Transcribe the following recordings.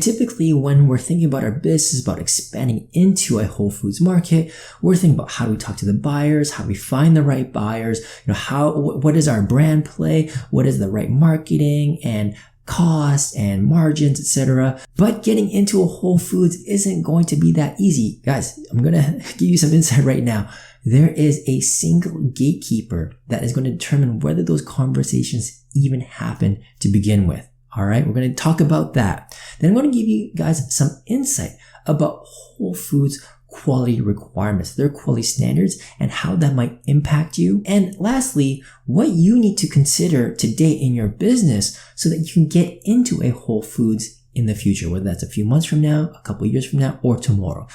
Typically, when we're thinking about our business, about expanding into a Whole Foods market, we're thinking about how do we talk to the buyers, how do we find the right buyers, what is our brand play, what is the right marketing and cost and margins, etc. But getting into a Whole Foods isn't going to be that easy. Guys, I'm going to give you some insight right now. There is a single gatekeeper that is going to determine whether those conversations even happen to begin with. All right, we're going to talk about that. Then I'm going to give you guys some insight about Whole Foods quality requirements, their quality standards, and how that might impact you. And lastly, what you need to consider today in your business so that you can get into a Whole Foods in the future, whether that's a few months from now, a couple of years from now, or tomorrow.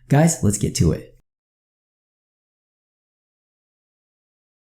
Guys, let's get to it.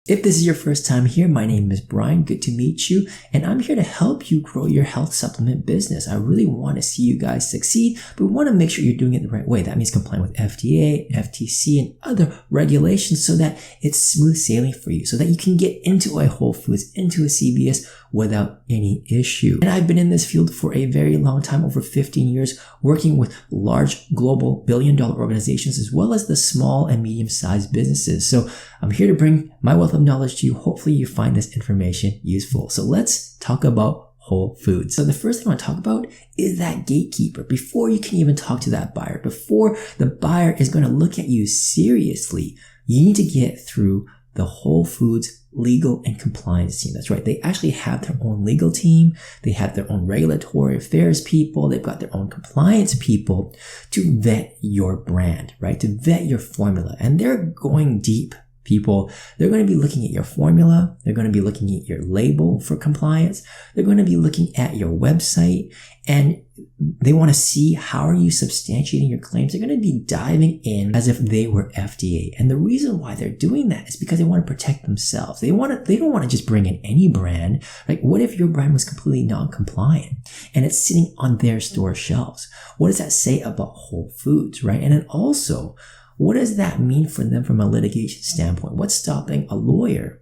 If this is your first time here, my name is Brian. Good to meet you. And I'm here to help you grow your health supplement business. I really want to see you guys succeed, but we want to make sure you're doing it the right way. That means complying with FDA, FTC, and other regulations so that it's smooth sailing for you, so that you can get into a Whole Foods, into a CVS without any issue. And I've been in this field for a very long time, over 15 years, working with large global billion-dollar organizations as well as the small and medium-sized businesses. So I'm here to bring my wealth of knowledge to you. Hopefully you find this information useful. So let's talk about Whole Foods. So the first thing I want to talk about is that gatekeeper. Before you can even talk to that buyer, before the buyer is going to look at you seriously, you need to get through the Whole Foods legal and compliance team. That's right. They actually have their own legal team. They have their own regulatory affairs people. They've got their own compliance people to vet your brand, right? To vet your formula. And they're going deep. People, they're going to be looking at your formula. They're going to be looking at your label for compliance. They're going to be looking at your website, and they want to see how are you substantiating your claims. They're going to be diving in as if they were FDA. And the reason why they're doing that is because they want to protect themselves. They don't want to just bring in any brand. Like, what if your brand was completely non-compliant and it's sitting on their store shelves? What does that say about Whole Foods, right? And then also, what does that mean for them from a litigation standpoint? What's stopping a lawyer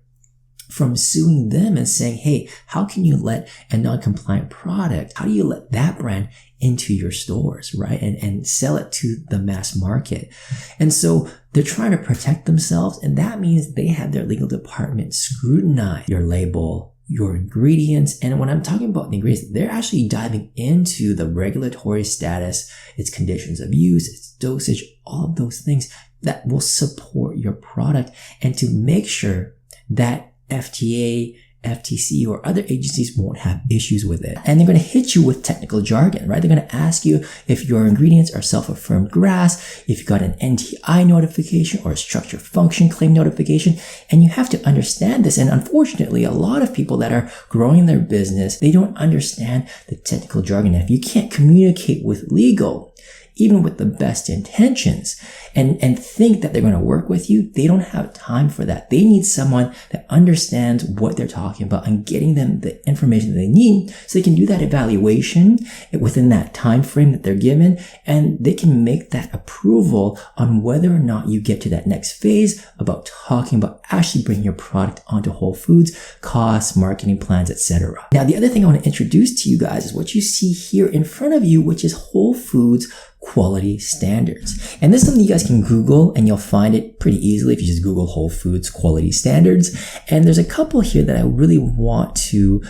from suing them and saying, hey, how can you let a non-compliant product, how do you let that brand into your stores, right? And sell it to the mass market. And so they're trying to protect themselves. And that means they have their legal department scrutinize your label, your ingredients. And when I'm talking about the ingredients, they're actually diving into the regulatory status, its conditions of use, its dosage, all of those things that will support your product, and to make sure that FDA, FTC, or other agencies won't have issues with it. And they're going to hit you with technical jargon, right? They're going to ask you if your ingredients are self-affirmed GRAS, if you got an NTI notification or a structure function claim notification, and you have to understand this. And unfortunately, a lot of people that are growing their business, they don't understand the technical jargon. If you can't communicate with legal, even with the best intentions, and think that they're going to work with you, they don't have time for that. They need someone that understands what they're talking about and getting them the information that they need so they can do that evaluation within that time frame that they're given, and they can make that approval on whether or not you get to that next phase about talking about actually bringing your product onto Whole Foods, costs, marketing plans, etc. Now, the other thing I want to introduce to you guys is what you see here in front of you, which is Whole Foods quality standards. And this is something you guys can Google, and you'll find it pretty easily if you just Google Whole Foods quality standards. And there's a couple here that I really want to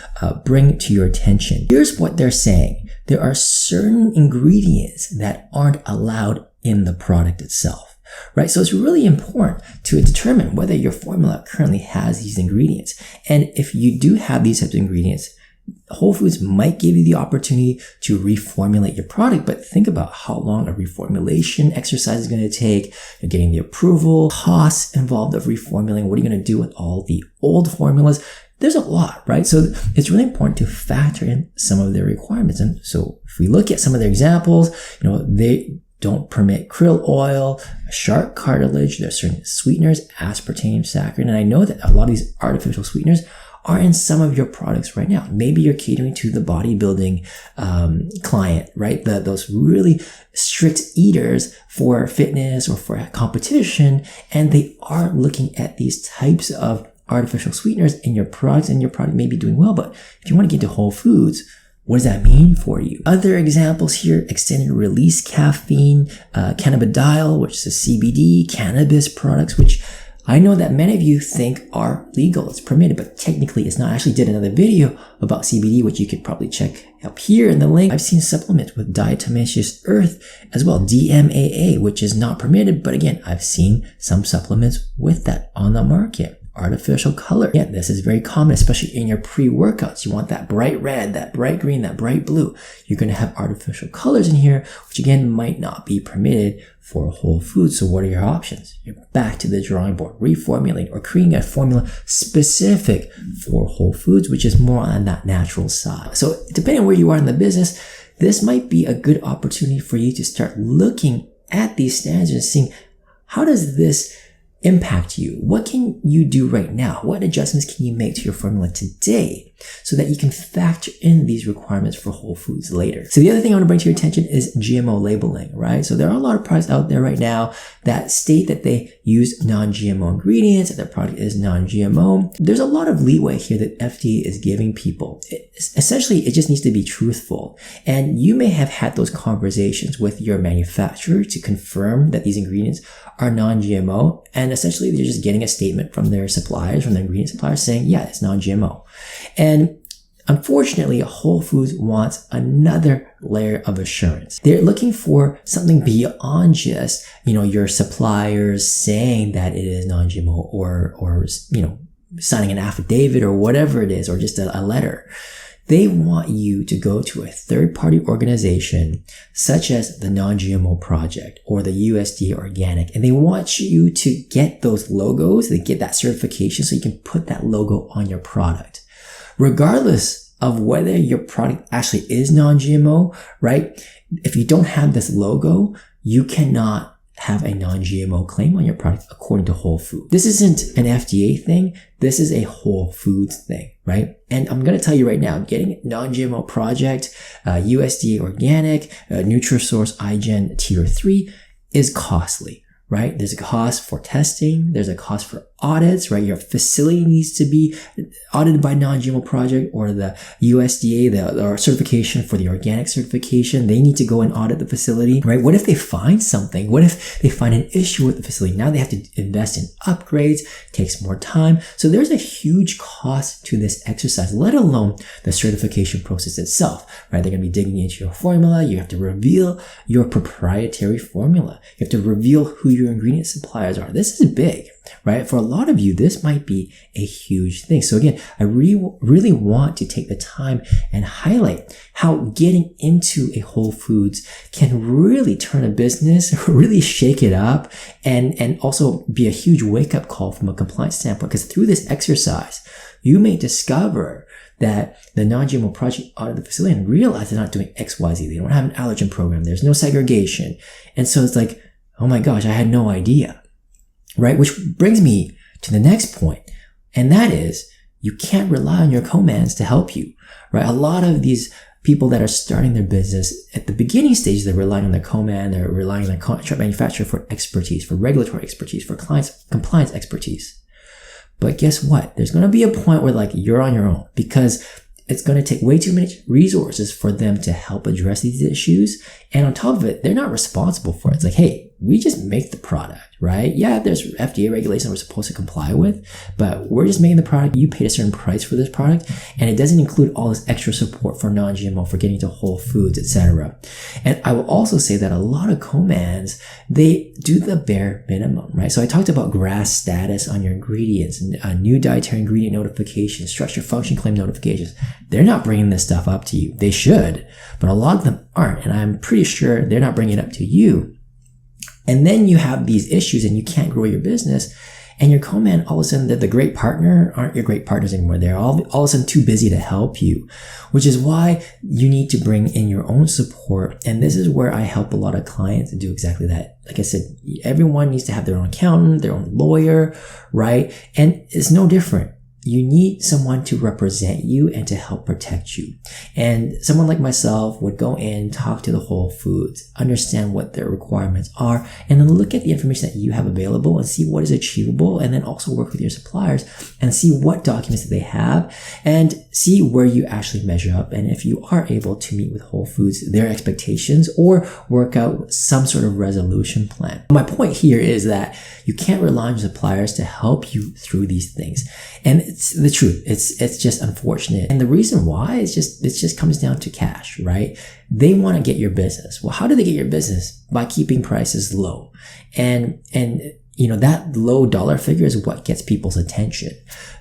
bring to your attention. Here's what they're saying. There are certain ingredients that aren't allowed in the product itself, right? So it's really important to determine whether your formula currently has these ingredients. And if you do have these types of ingredients, Whole Foods might give you the opportunity to reformulate your product, but think about how long a reformulation exercise is going to take, getting the approval, costs involved of reformulating. What are you going to do with all the old formulas? There's a lot, right? So it's really important to factor in some of their requirements. And so if we look at some of their examples, they don't permit krill oil, shark cartilage. There's certain sweeteners, aspartame, saccharin. And I know that a lot of these artificial sweeteners are in some of your products right now. Maybe you're catering to the bodybuilding client, right? Those really strict eaters for fitness or for competition, and they are looking at these types of artificial sweeteners in your products, and your product may be doing well. But if you want to get into Whole Foods, What does that mean for you? Other examples here, extended release caffeine, cannabidiol, which is a CBD, cannabis products, which I know that many of you think are legal. It's permitted, but technically it's not. I actually did another video about CBD, which you could probably check up here in the link. I've seen supplements with diatomaceous earth as well, DMAA, which is not permitted. But again, I've seen some supplements with that on the market. Artificial color. Yeah, this is very common, especially in your pre-workouts. You want that bright red, that bright green, that bright blue. You're going to have artificial colors in here, which again might not be permitted for whole foods. So what are your options? You're back to the drawing board, reformulating or creating a formula specific for whole foods, which is more on that natural side. So depending on where you are in the business, this might be a good opportunity for you to start looking at these standards and seeing, how does this impact you? What can you do right now? What adjustments can you make to your formula today so that you can factor in these requirements for whole foods later? So the other thing I want to bring to your attention is GMO labeling, right? So there are a lot of products out there right now that state that they use non-GMO ingredients, that their product is non-GMO. There's a lot of leeway here that FDA is giving people. Essentially, it just needs to be truthful. And you may have had those conversations with your manufacturer to confirm that these ingredients are non-GMO. And essentially, they're just getting a statement from their suppliers, from their ingredient suppliers saying, yeah, it's non-GMO. And unfortunately, Whole Foods wants another layer of assurance. They're looking for something beyond just, your suppliers saying that it is non-GMO or signing an affidavit or whatever it is, or just a letter. They want you to go to a third-party organization such as the Non-GMO Project or the USDA Organic, and they want you to get those logos, they get that certification so you can put that logo on your product. Regardless of whether your product actually is non-GMO, right? If you don't have this logo, you cannot have a non-GMO claim on your product according to Whole Foods. This isn't an FDA thing. This is a Whole Foods thing, right? And I'm going to tell you right now, getting non-GMO Project, USDA Organic, Nutrisource iGen Tier 3 is costly, right? There's a cost for testing. There's a cost for audits, right? Your facility needs to be audited by non-GMO Project or the USDA, the certification for the organic certification. They need to go and audit the facility, right? What if they find something? What if they find an issue with the facility? Now they have to invest in upgrades, takes more time. So there's a huge cost to this exercise, let alone the certification process itself, right? They're going to be digging into your formula. You have to reveal your proprietary formula. You have to reveal who your ingredient suppliers are. This is big, right? For a lot of you, this might be a huge thing. So again, I really want to take the time and highlight how getting into a Whole Foods can really turn a business, really shake it up, and also be a huge wake-up call from a compliance standpoint. Because through this exercise, you may discover that the Non-GMO Project audited the facility and realize they're not doing X, Y, Z. They don't have an allergen program. There's no segregation. And so it's like, oh my gosh, I had no idea. Right? Which brings me to the next point. And that is, you can't rely on your co-mans to help you, right? A lot of these people that are starting their business at the beginning stage, they're relying on their co-man, they're relying on their contract manufacturer for expertise, for regulatory expertise, for compliance expertise. But guess what? There's going to be a point where you're on your own, because it's going to take way too many resources for them to help address these issues. And on top of it, they're not responsible for it. It's like, hey, we just make the product, right? Yeah, there's FDA regulations we're supposed to comply with, but we're just making the product. You paid a certain price for this product, and it doesn't include all this extra support for non-GMO, for getting to Whole Foods, etc. And I will also say that a lot of co-mans, they do the bare minimum, right? So I talked about GRAS status on your ingredients, new dietary ingredient notifications, structure function claim notifications. They're not bringing this stuff up to you. They should, but a lot of them aren't. And I'm pretty sure they're not bringing it up to you. And then you have these issues and you can't grow your business, and your co-man, all of a sudden, they're the great partner, aren't your great partners anymore. They're all of a sudden too busy to help you, which is why you need to bring in your own support. And this is where I help a lot of clients to do exactly that. Like I said, everyone needs to have their own accountant, their own lawyer, right? And it's no different. you need someone to represent you and to help protect you. And someone like myself would go in, talk to the Whole Foods, understand what their requirements are, and then look at the information that you have available and see what is achievable, and then also work with your suppliers and see what documents that they have and see where you actually measure up. And if you are able to meet with Whole Foods, their expectations, or work out some sort of resolution plan. My point here is that you can't rely on suppliers to help you through these things. And it's the truth. It's just unfortunate. And the reason why is it just comes down to cash, right? They want to get your business. Well, how do they get your business? By keeping prices low. And that low dollar figure is what gets people's attention.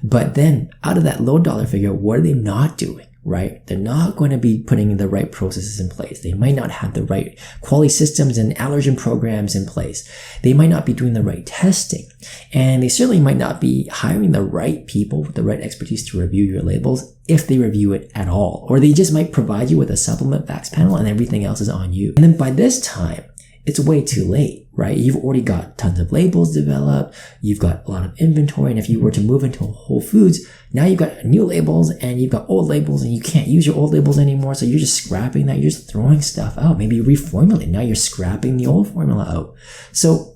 But then out of that low dollar figure, what are they not doing? Right? They're not going to be putting the right processes in place. They might not have the right quality systems and allergen programs in place. They might not be doing the right testing. And they certainly might not be hiring the right people with the right expertise to review your labels, if they review it at all. Or they just might provide you with a supplement facts panel and everything else is on you. And then by this time, it's way too late, right? You've already got tons of labels developed. You've got a lot of inventory. And if you were to move into Whole Foods, now you've got new labels and you've got old labels and you can't use your old labels anymore. So you're just scrapping that. You're just throwing stuff out. Maybe you reformulate. Now you're scrapping the old formula out. So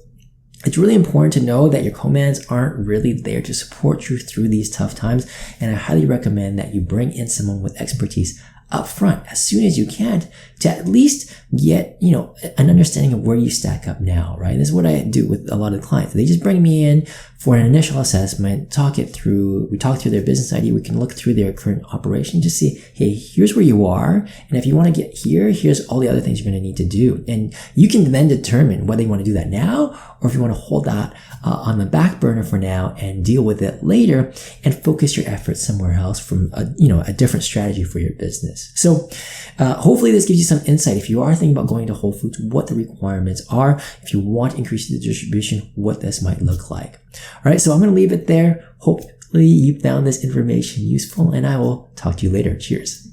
it's really important to know that your co-mans aren't really there to support you through these tough times. And I highly recommend that you bring in someone with expertise up front as soon as you can to at least get, an understanding of where you stack up now, right? This is what I do with a lot of clients. They just bring me in for an initial assessment, talk it through. We talk through their business idea. We can look through their current operation, just see, hey, here's where you are. And if you want to get here, here's all the other things you're going to need to do. And you can then determine whether you want to do that now or if you want to hold that on the back burner for now and deal with it later and focus your efforts somewhere else from a different strategy for your business. So hopefully this gives you some insight. If you are thinking about going to Whole Foods, what the requirements are, if you want to increase the distribution, what this might look like. All right, so I'm going to leave it there. Hopefully you found this information useful and I will talk to you later. Cheers.